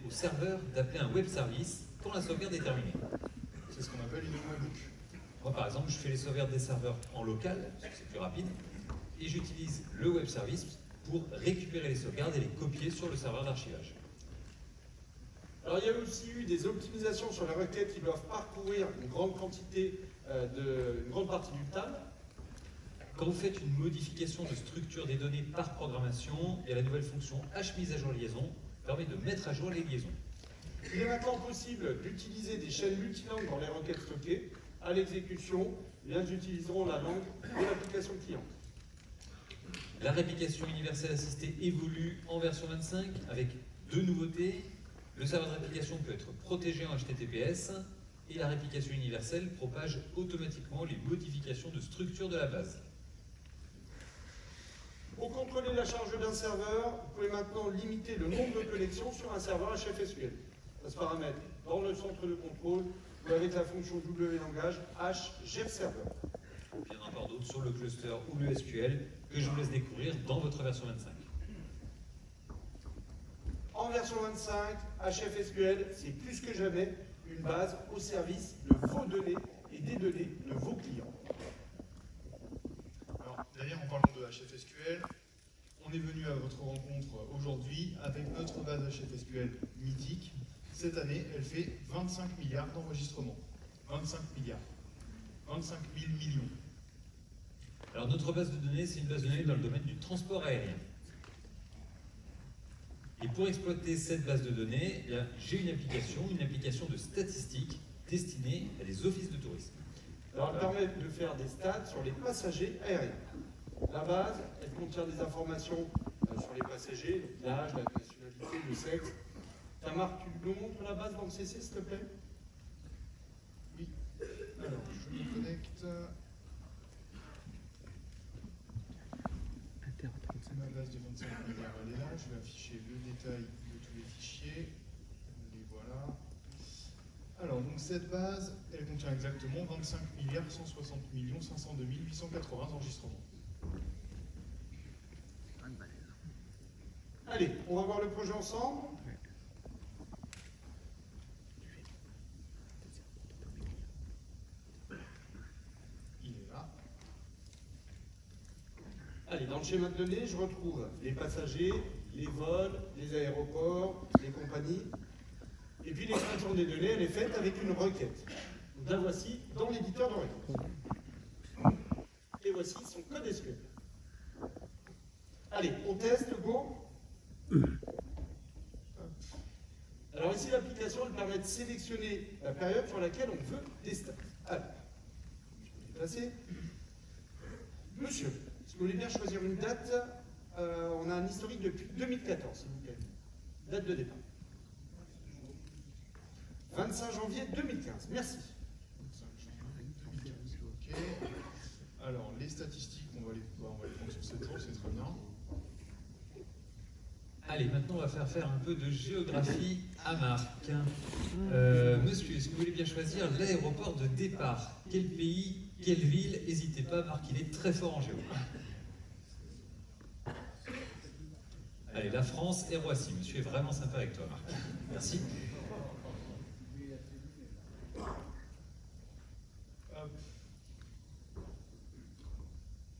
au serveur d'appeler un web service quand la sauvegarde est terminée. C'est ce qu'on appelle une webhook. Moi, par exemple, je fais les sauvegardes des serveurs en local, parce que c'est plus rapide, et j'utilise le web service pour récupérer les sauvegardes et les copier sur le serveur d'archivage. Alors, il y a aussi eu des optimisations sur les requêtes qui doivent parcourir une grande quantité, une grande partie du TAM. Quand vous faites une modification de structure des données par programmation, il y a la nouvelle fonction mise à jour liaison qui permet de mettre à jour les liaisons. Il est maintenant possible d'utiliser des chaînes multilangues dans les requêtes stockées. À l'exécution, elles utiliseront la langue de l'application client. La réplication universelle assistée évolue en version 25 avec deux nouveautés. Le serveur de réplication peut être protégé en HTTPS et la réplication universelle propage automatiquement les modifications de structure de la base. Pour contrôler la charge d'un serveur, vous pouvez maintenant limiter le nombre de connexions sur un serveur HFSQL. Ça se paramètre dans le centre de contrôle ou avec la fonction wlangage gère serveur. Il y en a encore d'autres sur le cluster ou le SQL que je vous laisse découvrir dans votre version 25. En version 25, HFSQL, c'est plus que jamais une base au service de vos données et des données de vos clients. Alors, d'ailleurs, en parlant de HFSQL, on est venu à votre rencontre aujourd'hui avec notre base HFSQL mythique. Cette année, elle fait 25 milliards d'enregistrements. 25 milliards. 25 000 millions. Alors notre base de données, c'est une base de données dans le domaine du transport aérien. Et pour exploiter cette base de données, j'ai une application de statistiques destinée à des offices de tourisme. Alors, elle permet de faire des stats sur les passagers aériens. La base, elle contient des informations sur les passagers, l'âge, la nationalité, le sexe. Tamar, tu nous montres la base dans le CC, s'il te plaît? Oui. Alors, je me connecte. Ma base de 25 milliards, elle est là. Je vais afficher le détail de tous les fichiers. Les voilà. Alors, donc cette base, elle contient exactement 25 milliards 160 millions 502 880 enregistrements. Allez, on va voir le projet ensemble. Il est là. Allez, dans le schéma de données, je retrouve les passagers, les vols, les aéroports, les compagnies. Et puis l'extraction des données, elle est faite avec une requête. Donc la voici dans l'éditeur de requête. Et voici son code SQL. Allez, on teste, go. Alors ici, l'application, elle permet de sélectionner la période sur laquelle on veut des stats. Allez, je vais déplacer. Monsieur, si vous voulez bien choisir une date, on a un historique depuis 2014, s'il vous plaît. Date de départ. 25 janvier 2015, merci. 25 janvier 2015, ok. Alors, les statistiques, on va les prendre sur 7 jours, c'est très bien. Allez, maintenant on va faire un peu de géographie à Marc. Monsieur, est-ce que vous voulez bien choisir l'aéroport de départ? Quel pays, quelle ville? N'hésitez pas, Marc, il est très fort en géo. Allez, la France et Roissy. Monsieur est vraiment sympa avec toi, Marc. Merci. Hop.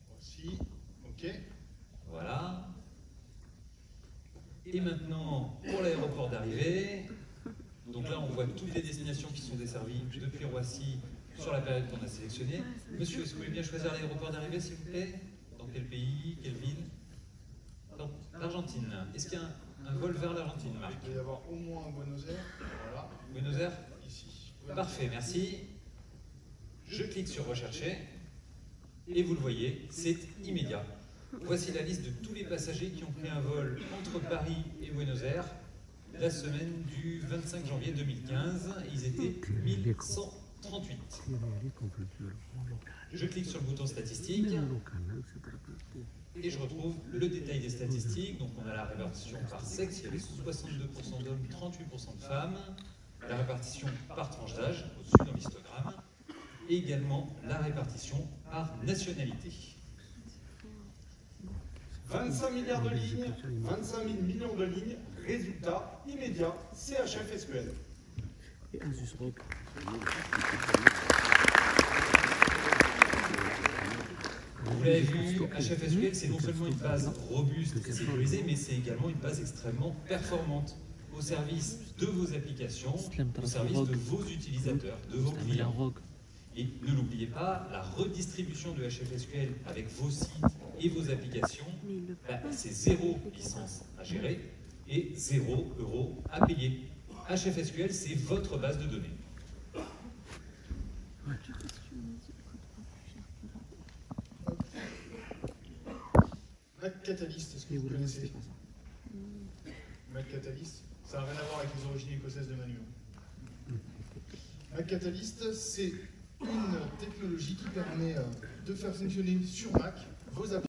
Voici, ok. Voilà. Et maintenant, pour l'aéroport d'arrivée, donc là on voit toutes les destinations qui sont desservies depuis Roissy sur la période qu'on a sélectionnée. Monsieur, est-ce que vous voulez bien choisir l'aéroport d'arrivée, s'il vous plaît? Dans quel pays, quelle ville? Dans l'Argentine. Est-ce qu'il y a un vol vers l'Argentine, Marc? Il doit y avoir au moins un Buenos Aires. Voilà. Buenos Aires? Ici. Parfait, merci. Je clique sur Rechercher et vous le voyez, c'est immédiat. Voici la liste de tous les passagers qui ont pris un vol entre Paris et Buenos Aires la semaine du 25 janvier 2015. Ils étaient 1138. Je clique sur le bouton Statistiques et je retrouve le détail des statistiques. Donc on a la répartition par sexe, il y avait 62% d'hommes, 38% de femmes. La répartition par tranche d'âge, au-dessus dans l'histogramme. Et également la répartition par nationalité. 25 milliards de lignes, 25 000 millions de lignes, résultat immédiat, CHF SQL. Et Asus Rock. Vous l'avez vu, HFSQL, c'est non seulement une base robuste et sécurisée, mais c'est également une base extrêmement performante au service de vos applications, au service de vos utilisateurs, de vos clients. Et ne l'oubliez pas, la redistribution de HFSQL avec vos sites et vos applications, c'est 0 licence à gérer et 0 € à payer. HFSQL, c'est votre base de données. Mac Catalyst, est-ce que vous connaissez? Mac Catalyst, ça n'a rien à voir avec les origines écossaises de Manu. Mac Catalyst, c'est une technologie qui permet de faire fonctionner sur Mac vos applications.